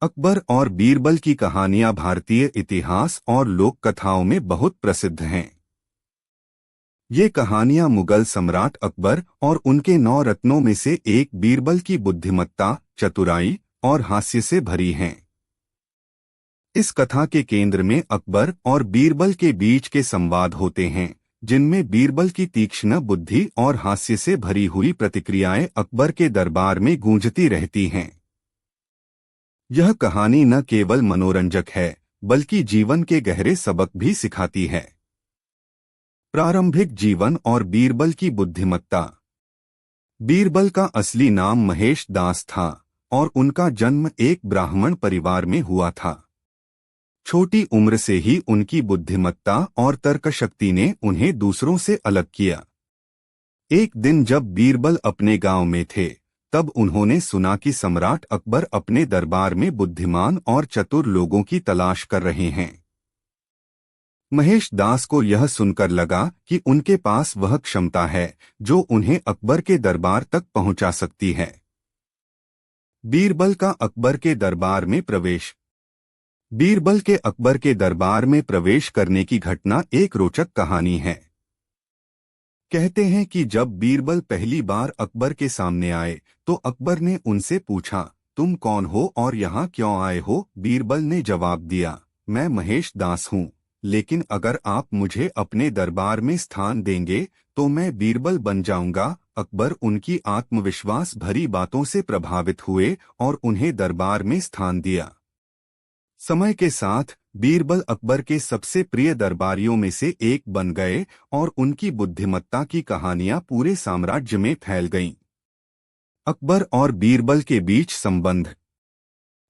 अकबर और बीरबल की कहानियां भारतीय इतिहास और लोक कथाओं में बहुत प्रसिद्ध हैं। ये कहानियां मुगल सम्राट अकबर और उनके 9 रत्नों में से एक बीरबल की बुद्धिमत्ता, चतुराई और हास्य से भरी हैं। इस कथा के केंद्र में अकबर और बीरबल के बीच के संवाद होते हैं, जिनमें बीरबल की तीक्ष्ण बुद्धि और हास्य से भरी हुई प्रतिक्रियाएं अकबर के दरबार में गूंजती रहती हैं। यह कहानी न केवल मनोरंजक है, बल्कि जीवन के गहरे सबक भी सिखाती है। प्रारंभिक जीवन और बीरबल की बुद्धिमत्ता। बीरबल का असली नाम महेश दास था और उनका जन्म एक ब्राह्मण परिवार में हुआ था। छोटी उम्र से ही उनकी बुद्धिमत्ता और तर्कशक्ति ने उन्हें दूसरों से अलग किया। एक दिन जब बीरबल अपने गांव में थे, तब उन्होंने सुना कि सम्राट अकबर अपने दरबार में बुद्धिमान और चतुर लोगों की तलाश कर रहे हैं। महेश दास को यह सुनकर लगा कि उनके पास वह क्षमता है जो उन्हें अकबर के दरबार तक पहुंचा सकती है। बीरबल का अकबर के दरबार में प्रवेश। बीरबल के अकबर के दरबार में प्रवेश करने की घटना एक रोचक कहानी है। कहते हैं कि जब बीरबल पहली बार अकबर के सामने आए, तो अकबर ने उनसे पूछा, तुम कौन हो और यहाँ क्यों आए हो? बीरबल ने जवाब दिया, मैं महेश दास हूँ, लेकिन अगर आप मुझे अपने दरबार में स्थान देंगे तो मैं बीरबल बन जाऊंगा। अकबर उनकी आत्मविश्वास भरी बातों से प्रभावित हुए और उन्हें दरबार में स्थान दिया। समय के साथ बीरबल अकबर के सबसे प्रिय दरबारियों में से एक बन गए और उनकी बुद्धिमत्ता की कहानियां पूरे साम्राज्य में फैल गईं। अकबर और बीरबल के बीच संबंध।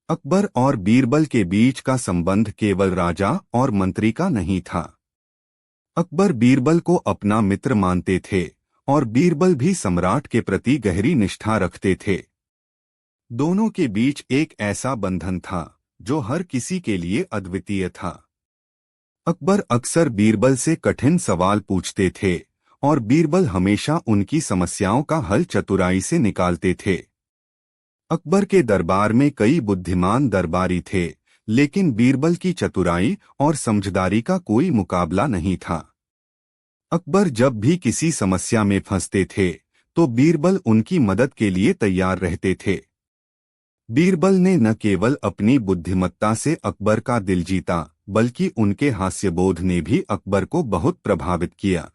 अकबर और बीरबल के बीच का संबंध केवल राजा और मंत्री का नहीं था। अकबर बीरबल को अपना मित्र मानते थे और बीरबल भी सम्राट के प्रति गहरी निष्ठा रखते थे। दोनों के बीच एक ऐसा बंधन था जो हर किसी के लिए अद्वितीय था। अकबर अक्सर बीरबल से कठिन सवाल पूछते थे और बीरबल हमेशा उनकी समस्याओं का हल चतुराई से निकालते थे। अकबर के दरबार में कई बुद्धिमान दरबारी थे, लेकिन बीरबल की चतुराई और समझदारी का कोई मुकाबला नहीं था। अकबर जब भी किसी समस्या में फंसते थे, तो बीरबल उनकी मदद के लिए तैयार रहते थे। बीरबल ने न केवल अपनी बुद्धिमत्ता से अकबर का दिल जीता, बल्कि उनके हास्यबोध ने भी अकबर को बहुत प्रभावित किया।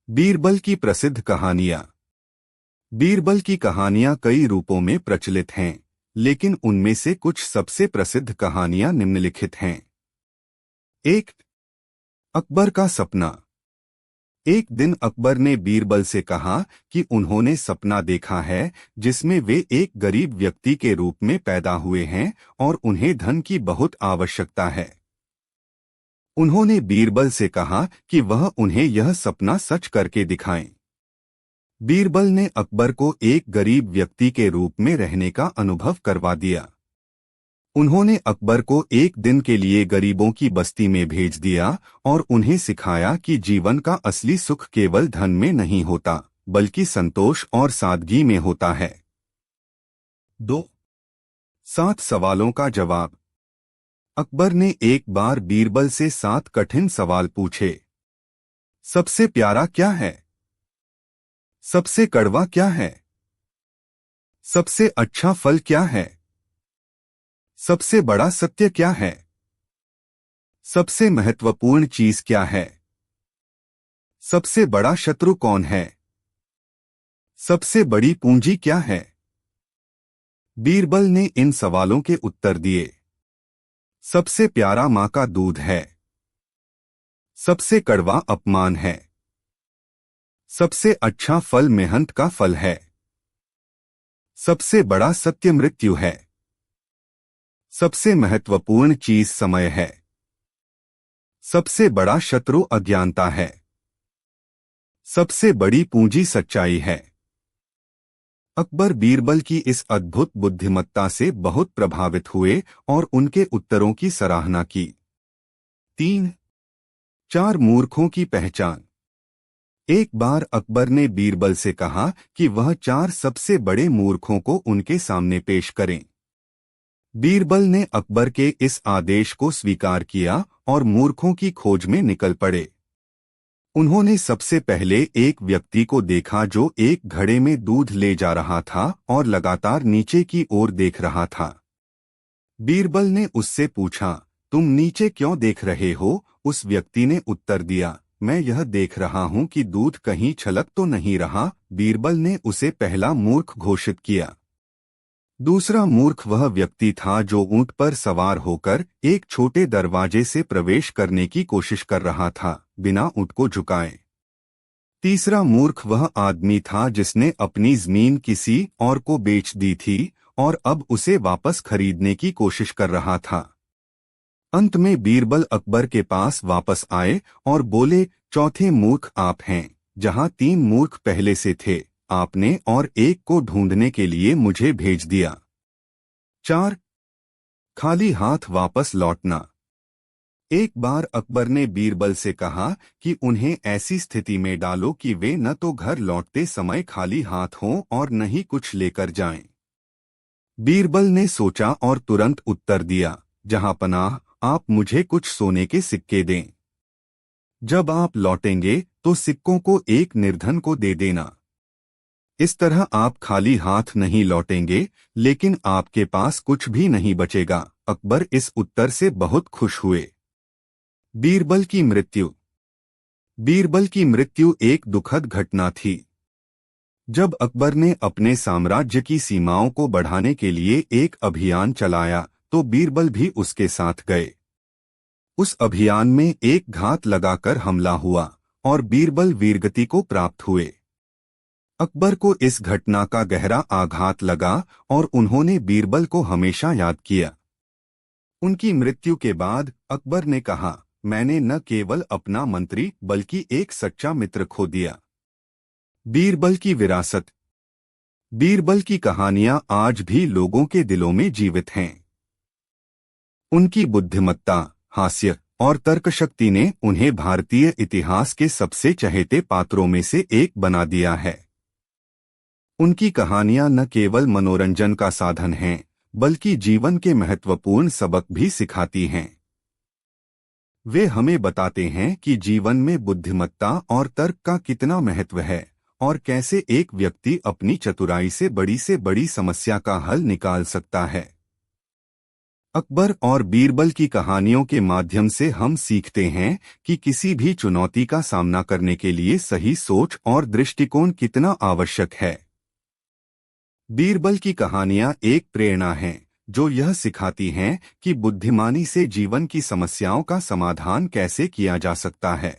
बीरबल की प्रसिद्ध कहानियां। बीरबल की कहानियां कई रूपों में प्रचलित हैं, लेकिन उनमें से कुछ सबसे प्रसिद्ध कहानियां निम्नलिखित हैं। 1. अकबर का सपना। एक दिन अकबर ने बीरबल से कहा कि उन्होंने सपना देखा है जिसमें वे एक गरीब व्यक्ति के रूप में पैदा हुए हैं और उन्हें धन की बहुत आवश्यकता है। उन्होंने बीरबल से कहा कि वह उन्हें यह सपना सच करके दिखाएं। बीरबल ने अकबर को एक गरीब व्यक्ति के रूप में रहने का अनुभव करवा दिया। उन्होंने अकबर को एक दिन के लिए गरीबों की बस्ती में भेज दिया और उन्हें सिखाया कि जीवन का असली सुख केवल धन में नहीं होता, बल्कि संतोष और सादगी में होता है। 2. 7 सवालों का जवाब। अकबर ने एक बार बीरबल से 7 कठिन सवाल पूछे। सबसे प्यारा क्या है? सबसे कड़वा क्या है? सबसे अच्छा फल क्या है? सबसे बड़ा सत्य क्या है? सबसे महत्वपूर्ण चीज क्या है? सबसे बड़ा शत्रु कौन है? सबसे बड़ी पूंजी क्या है? बीरबल ने इन सवालों के उत्तर दिए। सबसे प्यारा मां का दूध है। सबसे कड़वा अपमान है। सबसे अच्छा फल मेहनत का फल है। सबसे बड़ा सत्य मृत्यु है। सबसे महत्वपूर्ण चीज समय है। सबसे बड़ा शत्रु अज्ञानता है। सबसे बड़ी पूंजी सच्चाई है। अकबर बीरबल की इस अद्भुत बुद्धिमत्ता से बहुत प्रभावित हुए और उनके उत्तरों की सराहना की। 3. 4 मूर्खों की पहचान। एक बार अकबर ने बीरबल से कहा कि वह 4 सबसे बड़े मूर्खों को उनके सामने पेश करें। बीरबल ने अकबर के इस आदेश को स्वीकार किया और मूर्खों की खोज में निकल पड़े। उन्होंने सबसे पहले एक व्यक्ति को देखा जो एक घड़े में दूध ले जा रहा था और लगातार नीचे की ओर देख रहा था। बीरबल ने उससे पूछा, तुम नीचे क्यों देख रहे हो? उस व्यक्ति ने उत्तर दिया, मैं यह देख रहा हूं कि दूध कहीं छलक तो नहीं रहा। बीरबल ने उसे पहला मूर्ख घोषित किया। दूसरा मूर्ख वह व्यक्ति था जो ऊंट पर सवार होकर एक छोटे दरवाजे से प्रवेश करने की कोशिश कर रहा था, बिना ऊंट को झुकाए। तीसरा मूर्ख वह आदमी था जिसने अपनी जमीन किसी और को बेच दी थी और अब उसे वापस खरीदने की कोशिश कर रहा था। अंत में बीरबल अकबर के पास वापस आए और बोले, चौथे मूर्ख आप हैं। जहां 3 मूर्ख पहले से थे, आपने और एक को ढूंढने के लिए मुझे भेज दिया। 4. खाली हाथ वापस लौटना। एक बार अकबर ने बीरबल से कहा कि उन्हें ऐसी स्थिति में डालो कि वे न तो घर लौटते समय खाली हाथ हों और न ही कुछ लेकर जाएं। बीरबल ने सोचा और तुरंत उत्तर दिया, जहां पनाह, आप मुझे कुछ सोने के सिक्के दें। जब आप लौटेंगे तो सिक्कों को एक निर्धन को दे देना। इस तरह आप खाली हाथ नहीं लौटेंगे, लेकिन आपके पास कुछ भी नहीं बचेगा। अकबर इस उत्तर से बहुत खुश हुए। बीरबल की मृत्यु। बीरबल की मृत्यु एक दुखद घटना थी। जब अकबर ने अपने साम्राज्य की सीमाओं को बढ़ाने के लिए एक अभियान चलाया, तो बीरबल भी उसके साथ गए। उस अभियान में एक घात लगाकर हमला हुआ और बीरबल वीरगति को प्राप्त हुए। अकबर को इस घटना का गहरा आघात लगा और उन्होंने बीरबल को हमेशा याद किया। उनकी मृत्यु के बाद अकबर ने कहा, मैंने न केवल अपना मंत्री बल्कि एक सच्चा मित्र खो दिया। बीरबल की विरासत। बीरबल की कहानियां आज भी लोगों के दिलों में जीवित हैं। उनकी बुद्धिमत्ता, हास्य और तर्कशक्ति ने उन्हें भारतीय इतिहास के सबसे चहेते पात्रों में से एक बना दिया है। उनकी कहानियां न केवल मनोरंजन का साधन हैं, बल्कि जीवन के महत्वपूर्ण सबक भी सिखाती हैं। वे हमें बताते हैं कि जीवन में बुद्धिमत्ता और तर्क का कितना महत्व है और कैसे एक व्यक्ति अपनी चतुराई से बड़ी समस्या का हल निकाल सकता है। अकबर और बीरबल की कहानियों के माध्यम से हम सीखते हैं कि किसी भी चुनौती का सामना करने के लिए सही सोच और दृष्टिकोण कितना आवश्यक है। बीरबल की कहानियां एक प्रेरणा हैं, जो यह सिखाती हैं कि बुद्धिमानी से जीवन की समस्याओं का समाधान कैसे किया जा सकता है।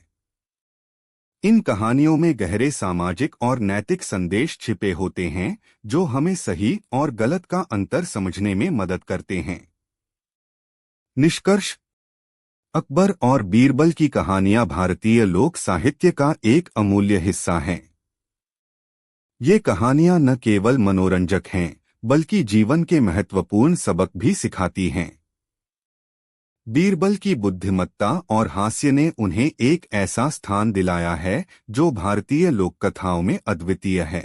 इन कहानियों में गहरे सामाजिक और नैतिक संदेश छिपे होते हैं, जो हमें सही और गलत का अंतर समझने में मदद करते हैं। निष्कर्ष। अकबर और बीरबल की कहानियां भारतीय लोक साहित्य का एक अमूल्य हिस्सा हैं। ये कहानियां न केवल मनोरंजक हैं, बल्कि जीवन के महत्वपूर्ण सबक भी सिखाती हैं। बीरबल की बुद्धिमत्ता और हास्य ने उन्हें एक ऐसा स्थान दिलाया है जो भारतीय लोककथाओं में अद्वितीय है।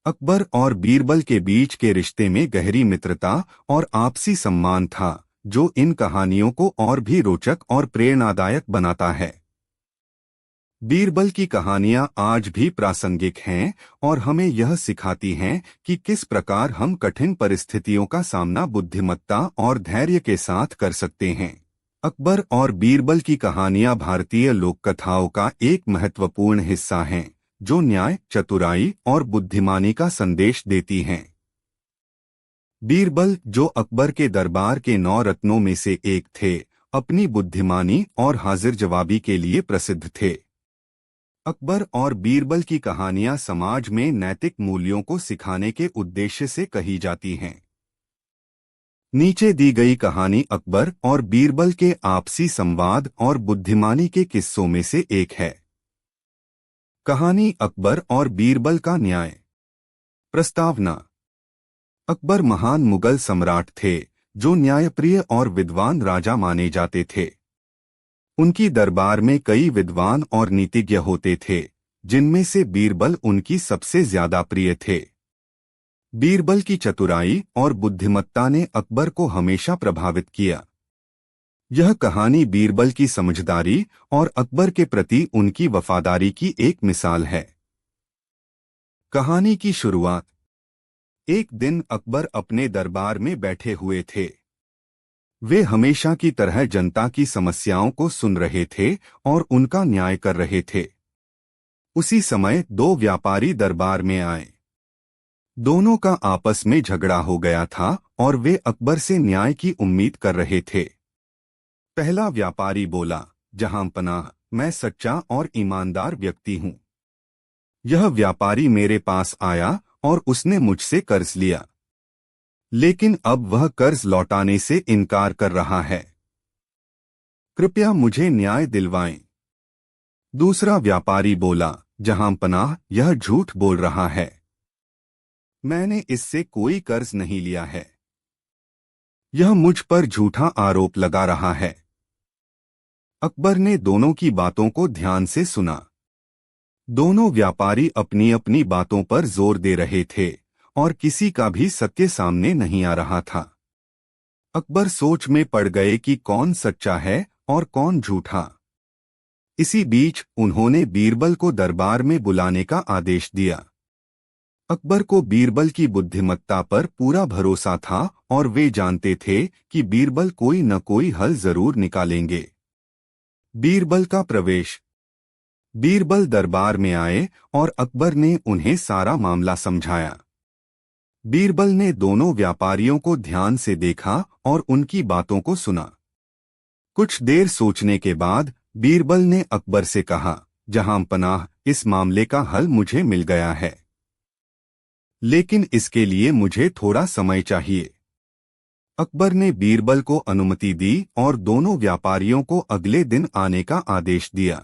अकबर और बीरबल के बीच के रिश्ते में गहरी मित्रता और आपसी सम्मान था, जो इन कहानियों को और भी रोचक और प्रेरणादायक बनाता है। बीरबल की कहानियां आज भी प्रासंगिक हैं और हमें यह सिखाती हैं कि किस प्रकार हम कठिन परिस्थितियों का सामना बुद्धिमत्ता और धैर्य के साथ कर सकते हैं। अकबर और बीरबल की कहानियां भारतीय लोककथाओं का एक महत्वपूर्ण हिस्सा हैं, जो न्याय, चतुराई और बुद्धिमानी का संदेश देती हैं। बीरबल, जो अकबर के दरबार के 9 रत्नों में से एक थे, अपनी बुद्धिमानी और हाजिर जवाबी के लिए प्रसिद्ध थे। अकबर और बीरबल की कहानियां समाज में नैतिक मूल्यों को सिखाने के उद्देश्य से कही जाती हैं। नीचे दी गई कहानी अकबर और बीरबल के आपसी संवाद और बुद्धिमानी के किस्सों में से एक है। कहानी अकबर और बीरबल का न्याय। प्रस्तावना। अकबर महान मुगल सम्राट थे, जो न्यायप्रिय और विद्वान राजा माने जाते थे। उनकी दरबार में कई विद्वान और नीतिज्ञ होते थे, जिनमें से बीरबल उनकी सबसे ज्यादा प्रिय थे। बीरबल की चतुराई और बुद्धिमत्ता ने अकबर को हमेशा प्रभावित किया। यह कहानी बीरबल की समझदारी और अकबर के प्रति उनकी वफादारी की एक मिसाल है। कहानी की शुरुआत। एक दिन अकबर अपने दरबार में बैठे हुए थे। वे हमेशा की तरह जनता की समस्याओं को सुन रहे थे और उनका न्याय कर रहे थे। उसी समय दो व्यापारी दरबार में आए। दोनों का आपस में झगड़ा हो गया था और वे अकबर से न्याय की उम्मीद कर रहे थे। पहला व्यापारी बोला, जहांपनाह, मैं सच्चा और ईमानदार व्यक्ति हूँ। यह व्यापारी मेरे पास आया और उसने मुझसे कर्ज लिया, लेकिन अब वह कर्ज लौटाने से इनकार कर रहा है। कृपया मुझे न्याय दिलवाएं। दूसरा व्यापारी बोला, जहांपनाह, यह झूठ बोल रहा है। मैंने इससे कोई कर्ज नहीं लिया है। यह मुझ पर झूठा आरोप लगा रहा है। अकबर ने दोनों की बातों को ध्यान से सुना। दोनों व्यापारी अपनी अपनी बातों पर जोर दे रहे थे और किसी का भी सत्य सामने नहीं आ रहा था। अकबर सोच में पड़ गए कि कौन सच्चा है और कौन झूठा। इसी बीच उन्होंने बीरबल को दरबार में बुलाने का आदेश दिया। अकबर को बीरबल की बुद्धिमत्ता पर पूरा भरोसा था और वे जानते थे कि बीरबल कोई न कोई हल जरूर निकालेंगे। बीरबल का प्रवेश। बीरबल दरबार में आए और अकबर ने उन्हें सारा मामला समझाया। बीरबल ने दोनों व्यापारियों को ध्यान से देखा और उनकी बातों को सुना। कुछ देर सोचने के बाद बीरबल ने अकबर से कहा, जहांपनाह, इस मामले का हल मुझे मिल गया है, लेकिन इसके लिए मुझे थोड़ा समय चाहिए। अकबर ने बीरबल को अनुमति दी और दोनों व्यापारियों को अगले दिन आने का आदेश दिया।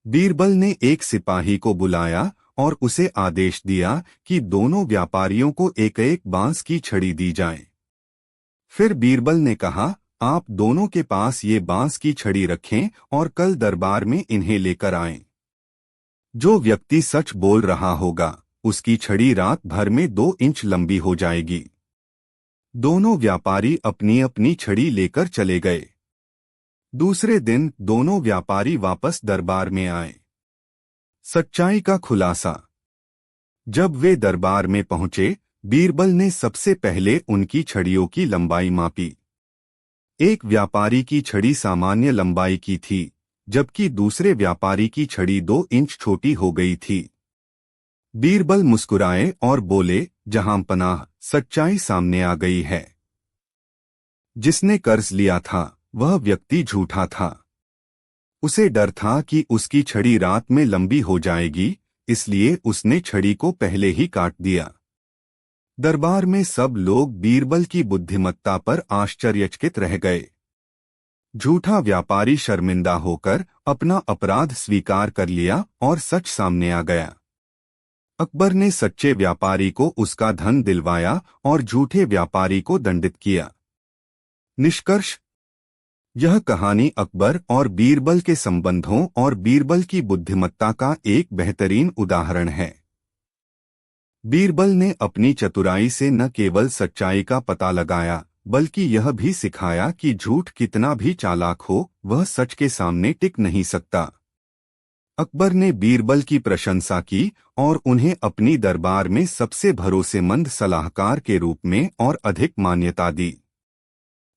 बीरबल ने एक सिपाही को बुलाया और उसे आदेश दिया कि दोनों व्यापारियों को एक एक बांस की छड़ी दी जाए। फिर बीरबल ने कहा, आप दोनों के पास ये बांस की छड़ी रखें और कल दरबार में इन्हें लेकर आएं। जो व्यक्ति सच बोल रहा होगा, उसकी छड़ी रात भर में 2 इंच लंबी हो जाएगी। दोनों व्यापारी अपनी अपनी छड़ी लेकर चले गए। दूसरे दिन दोनों व्यापारी वापस दरबार में आए। सच्चाई का खुलासा। जब वे दरबार में पहुंचे, बीरबल ने सबसे पहले उनकी छड़ियों की लंबाई मापी। एक व्यापारी की छड़ी सामान्य लंबाई की थी, जबकि दूसरे व्यापारी की छड़ी 2 इंच छोटी हो गई थी। बीरबल मुस्कुराए और बोले, जहांपनाह, सच्चाई सामने आ गई है। जिसने कर्ज लिया था वह व्यक्ति झूठा था। उसे डर था कि उसकी छड़ी रात में लंबी हो जाएगी, इसलिए उसने छड़ी को पहले ही काट दिया। दरबार में सब लोग बीरबल की बुद्धिमत्ता पर आश्चर्यचकित रह गए। झूठा व्यापारी शर्मिंदा होकर अपना अपराध स्वीकार कर लिया और सच सामने आ गया। अकबर ने सच्चे व्यापारी को उसका धन दिलवाया और झूठे व्यापारी को दंडित किया। निष्कर्ष। यह कहानी अकबर और बीरबल के संबंधों और बीरबल की बुद्धिमत्ता का एक बेहतरीन उदाहरण है। बीरबल ने अपनी चतुराई से न केवल सच्चाई का पता लगाया, बल्कि यह भी सिखाया कि झूठ कितना भी चालाक हो, वह सच के सामने टिक नहीं सकता। अकबर ने बीरबल की प्रशंसा की और उन्हें अपनी दरबार में सबसे भरोसेमंद सलाहकार के रूप में और अधिक मान्यता दी।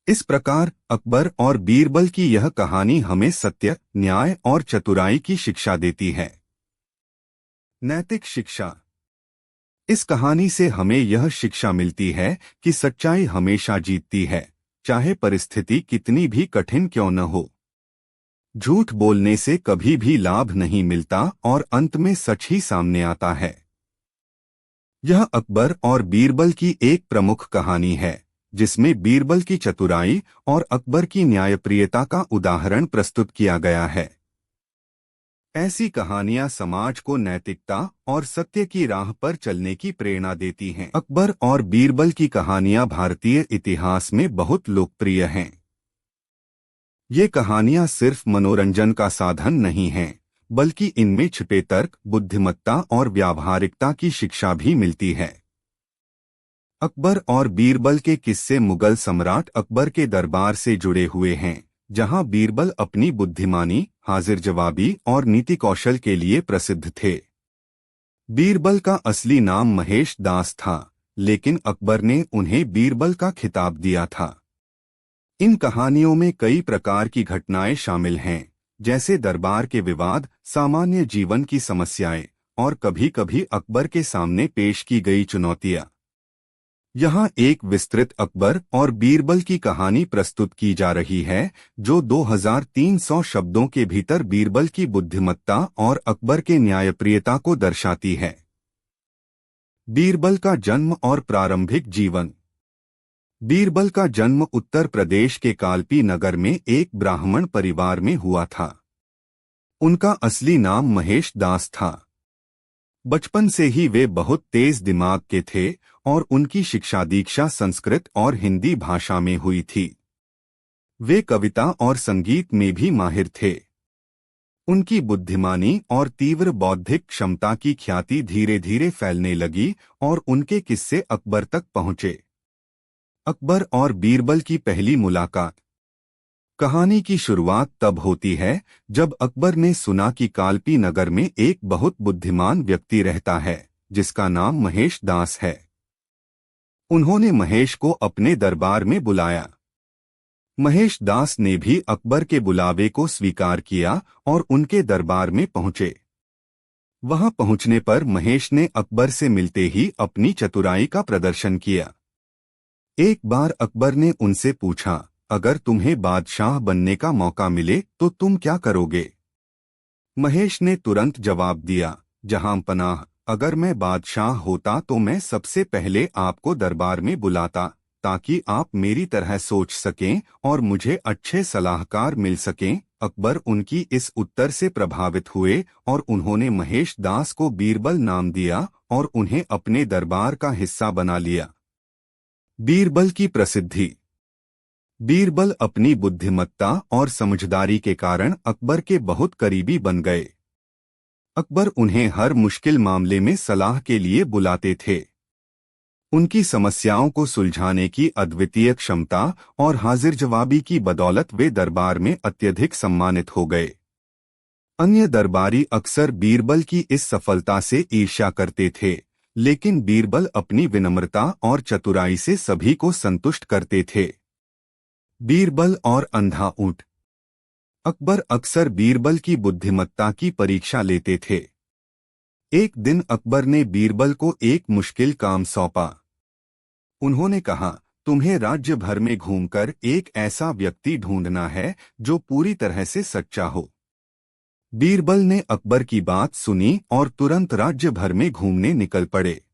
इस प्रकार अकबर और बीरबल की यह कहानी हमें सत्य, न्याय और चतुराई की शिक्षा देती है। नैतिक शिक्षा। इस कहानी से हमें यह शिक्षा मिलती है कि सच्चाई हमेशा जीतती है, चाहे परिस्थिति कितनी भी कठिन क्यों न हो। झूठ बोलने से कभी भी लाभ नहीं मिलता और अंत में सच ही सामने आता है। यह अकबर और बीरबल की एक प्रमुख कहानी है, जिसमें बीरबल की चतुराई और अकबर की न्यायप्रियता का उदाहरण प्रस्तुत किया गया है। ऐसी कहानियां समाज को नैतिकता और सत्य की राह पर चलने की प्रेरणा देती हैं। अकबर और बीरबल की कहानियां भारतीय इतिहास में बहुत लोकप्रिय हैं। ये कहानियां सिर्फ मनोरंजन का साधन नहीं हैं, बल्कि इनमें छिपे तर्क, बुद्धिमत्ता और व्यावहारिकता की शिक्षा भी मिलती है। अकबर और बीरबल के किस्से मुगल सम्राट अकबर के दरबार से जुड़े हुए हैं, जहां बीरबल अपनी बुद्धिमानी, हाजिर जवाबी और नीति कौशल के लिए प्रसिद्ध थे। बीरबल का असली नाम महेश दास था, लेकिन अकबर ने उन्हें बीरबल का खिताब दिया था। इन कहानियों में कई प्रकार की घटनाएं शामिल हैं, जैसे दरबार के विवाद, सामान्य जीवन की समस्याएं और कभी-कभी अकबर के सामने पेश की गई चुनौतियां। यहाँ एक विस्तृत अकबर और बीरबल की कहानी प्रस्तुत की जा रही है, जो 2300 शब्दों के भीतर बीरबल की बुद्धिमत्ता और अकबर के न्यायप्रियता को दर्शाती है। बीरबल का जन्म और प्रारंभिक जीवन। बीरबल का जन्म उत्तर प्रदेश के कालपी नगर में एक ब्राह्मण परिवार में हुआ था। उनका असली नाम महेश दास था। बचपन से ही वे बहुत तेज दिमाग के थे और उनकी शिक्षा दीक्षा संस्कृत और हिंदी भाषा में हुई थी। वे कविता और संगीत में भी माहिर थे। उनकी बुद्धिमानी और तीव्र बौद्धिक क्षमता की ख्याति धीरे धीरे फैलने लगी और उनके किस्से अकबर तक पहुंचे। अकबर और बीरबल की पहली मुलाकात। कहानी की शुरुआत तब होती है जब अकबर ने सुना कि कालपी नगर में एक बहुत बुद्धिमान व्यक्ति रहता है, जिसका नाम महेश दास है। उन्होंने महेश को अपने दरबार में बुलाया। महेश दास ने भी अकबर के बुलावे को स्वीकार किया और उनके दरबार में पहुंचे। वहां पहुंचने पर महेश ने अकबर से मिलते ही अपनी चतुराई का प्रदर्शन किया। एक बार अकबर ने उनसे पूछा, अगर तुम्हें बादशाह बनने का मौका मिले तो तुम क्या करोगे? महेश ने तुरंत जवाब दिया, जहां पनाह, अगर मैं बादशाह होता तो मैं सबसे पहले आपको दरबार में बुलाता, ताकि आप मेरी तरह सोच सकें और मुझे अच्छे सलाहकार मिल सकें। अकबर उनकी इस उत्तर से प्रभावित हुए और उन्होंने महेश दास को बीरबल नाम दिया और उन्हें अपने दरबार का हिस्सा बना लिया। बीरबल की प्रसिद्धि। बीरबल अपनी बुद्धिमत्ता और समझदारी के कारण अकबर के बहुत करीबी बन गए। अकबर उन्हें हर मुश्किल मामले में सलाह के लिए बुलाते थे। उनकी समस्याओं को सुलझाने की अद्वितीय क्षमता और हाजिर जवाबी की बदौलत वे दरबार में अत्यधिक सम्मानित हो गए। अन्य दरबारी अक्सर बीरबल की इस सफलता से ईर्ष्या करते थे, लेकिन बीरबल अपनी विनम्रता और चतुराई से सभी को संतुष्ट करते थे। बीरबल और अंधा ऊंट। अकबर अक्सर बीरबल की बुद्धिमत्ता की परीक्षा लेते थे। एक दिन अकबर ने बीरबल को एक मुश्किल काम सौंपा। उन्होंने कहा, तुम्हें राज्य भर में घूमकर एक ऐसा व्यक्ति ढूंढना है जो पूरी तरह से सच्चा हो। बीरबल ने अकबर की बात सुनी और तुरंत राज्य भर में घूमने निकल पड़े।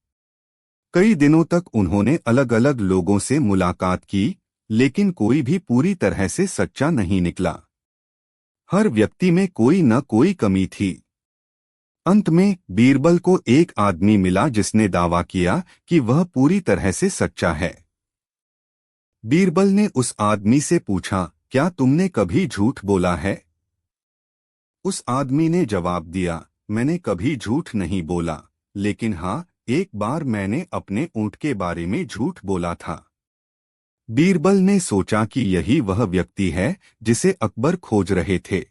कई दिनों तक उन्होंने अलग अलग लोगों से मुलाकात की, लेकिन कोई भी पूरी तरह से सच्चा नहीं निकला। हर व्यक्ति में कोई न कोई कमी थी। अंत में बीरबल को एक आदमी मिला जिसने दावा किया कि वह पूरी तरह से सच्चा है। बीरबल ने उस आदमी से पूछा, क्या तुमने कभी झूठ बोला है? उस आदमी ने जवाब दिया, मैंने कभी झूठ नहीं बोला, लेकिन हाँ, एक बार मैंने अपने ऊंट के बारे में झूठ बोला था। बीरबल ने सोचा कि यही वह व्यक्ति है जिसे अकबर खोज रहे थे।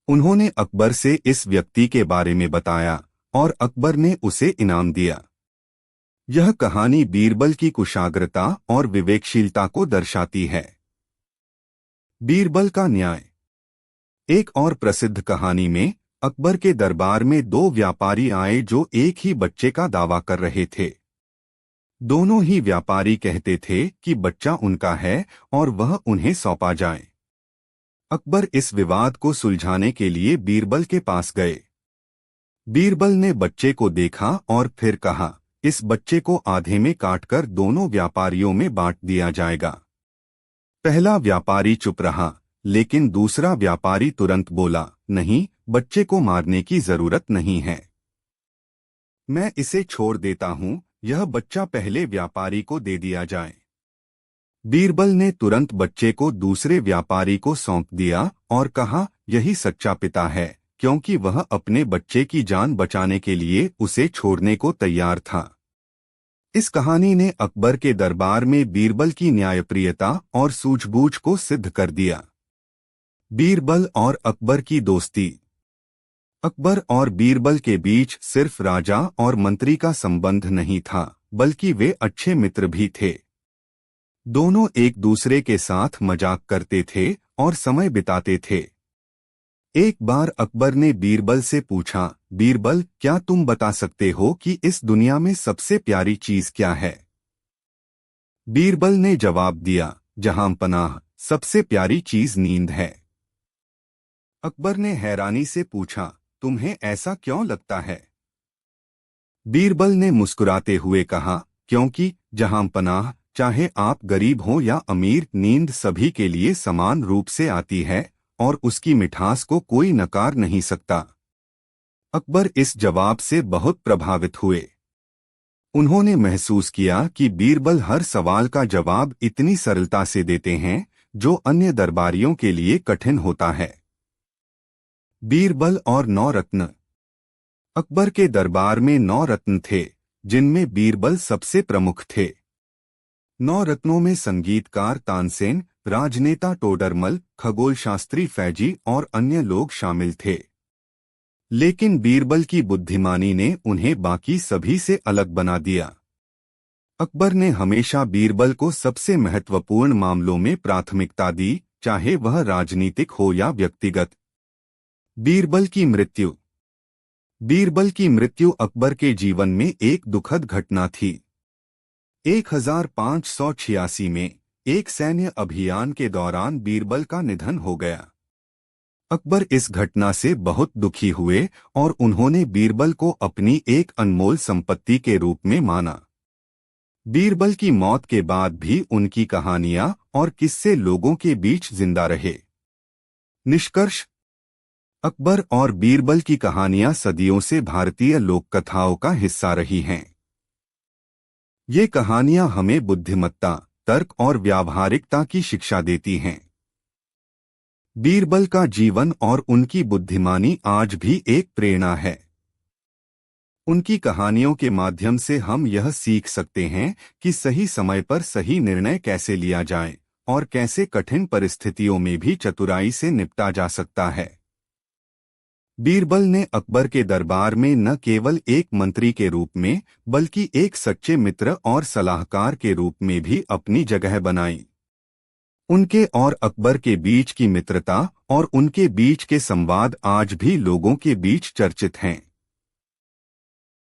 उन्होंने अकबर से इस व्यक्ति के बारे में बताया और अकबर ने उसे इनाम दिया। यह कहानी बीरबल की कुशाग्रता और विवेकशीलता को दर्शाती है। बीरबल का न्याय। एक और प्रसिद्ध कहानी में अकबर के दरबार में दो व्यापारी आए जो एक ही बच्चे का दावा कर रहे थे। दोनों ही व्यापारी कहते थे कि बच्चा उनका है और वह उन्हें सौंपा जाए। अकबर इस विवाद को सुलझाने के लिए बीरबल के पास गए। बीरबल ने बच्चे को देखा और फिर कहा, इस बच्चे को आधे में काटकर दोनों व्यापारियों में बांट दिया जाएगा। पहला व्यापारी चुप रहा, लेकिन दूसरा व्यापारी तुरंत बोला, नहीं, बच्चे को मारने की जरूरत नहीं है। मैं इसे छोड़ देता हूं, यह बच्चा पहले व्यापारी को दे दिया जाए। बीरबल ने तुरंत बच्चे को दूसरे व्यापारी को सौंप दिया और कहा, यही सच्चा पिता है, क्योंकि वह अपने बच्चे की जान बचाने के लिए उसे छोड़ने को तैयार था। इस कहानी ने अकबर के दरबार में बीरबल की न्यायप्रियता और सूझबूझ को सिद्ध कर दिया। बीरबल और अकबर की दोस्ती। अकबर और बीरबल के बीच सिर्फ राजा और मंत्री का संबंध नहीं था, बल्कि वे अच्छे मित्र भी थे। दोनों एक दूसरे के साथ मजाक करते थे और समय बिताते थे। एक बार अकबर ने बीरबल से पूछा, बीरबल, क्या तुम बता सकते हो कि इस दुनिया में सबसे प्यारी चीज क्या है? बीरबल ने जवाब दिया, जहां पनाह, सबसे प्यारी चीज नींद है। अकबर ने हैरानी से पूछा, तुम्हें ऐसा क्यों लगता है? बीरबल ने मुस्कुराते हुए कहा, क्योंकि जहां पनाह, चाहे आप गरीब हो या अमीर, नींद सभी के लिए समान रूप से आती है और उसकी मिठास को कोई नकार नहीं सकता। अकबर इस जवाब से बहुत प्रभावित हुए। उन्होंने महसूस किया कि बीरबल हर सवाल का जवाब इतनी सरलता से देते हैं जो अन्य दरबारियों के लिए कठिन होता है। बीरबल और 9 रत्न। अकबर के दरबार में 9 रत्न थे, जिनमें बीरबल सबसे प्रमुख थे। 9 रत्नों में संगीतकार तानसेन, राजनेता टोडरमल, खगोलशास्त्री फैजी और अन्य लोग शामिल थे। लेकिन बीरबल की बुद्धिमानी ने उन्हें बाकी सभी से अलग बना दिया। अकबर ने हमेशा बीरबल को सबसे महत्वपूर्ण मामलों में प्राथमिकता दी, चाहे वह राजनीतिक हो या व्यक्तिगत। बीरबल की मृत्यु। बीरबल की मृत्यु अकबर के जीवन में एक दुखद घटना थी। 1586 में एक सैन्य अभियान के दौरान बीरबल का निधन हो गया। अकबर इस घटना से बहुत दुखी हुए और उन्होंने बीरबल को अपनी एक अनमोल संपत्ति के रूप में माना। बीरबल की मौत के बाद भी उनकी कहानियां और किस्से लोगों के बीच जिंदा रहे। निष्कर्ष: अकबर और बीरबल की कहानियां सदियों से भारतीय लोक कथाओं का हिस्सा रही हैं। ये कहानियां हमें बुद्धिमत्ता, तर्क और व्यावहारिकता की शिक्षा देती हैं। बीरबल का जीवन और उनकी बुद्धिमानी आज भी एक प्रेरणा है। उनकी कहानियों के माध्यम से हम यह सीख सकते हैं कि सही समय पर सही निर्णय कैसे लिया जाए और कैसे कठिन परिस्थितियों में भी चतुराई से निपटा जा सकता है। बीरबल ने अकबर के दरबार में न केवल एक मंत्री के रूप में, बल्कि एक सच्चे मित्र और सलाहकार के रूप में भी अपनी जगह बनाई। उनके और अकबर के बीच की मित्रता और उनके बीच के संवाद आज भी लोगों के बीच चर्चित हैं।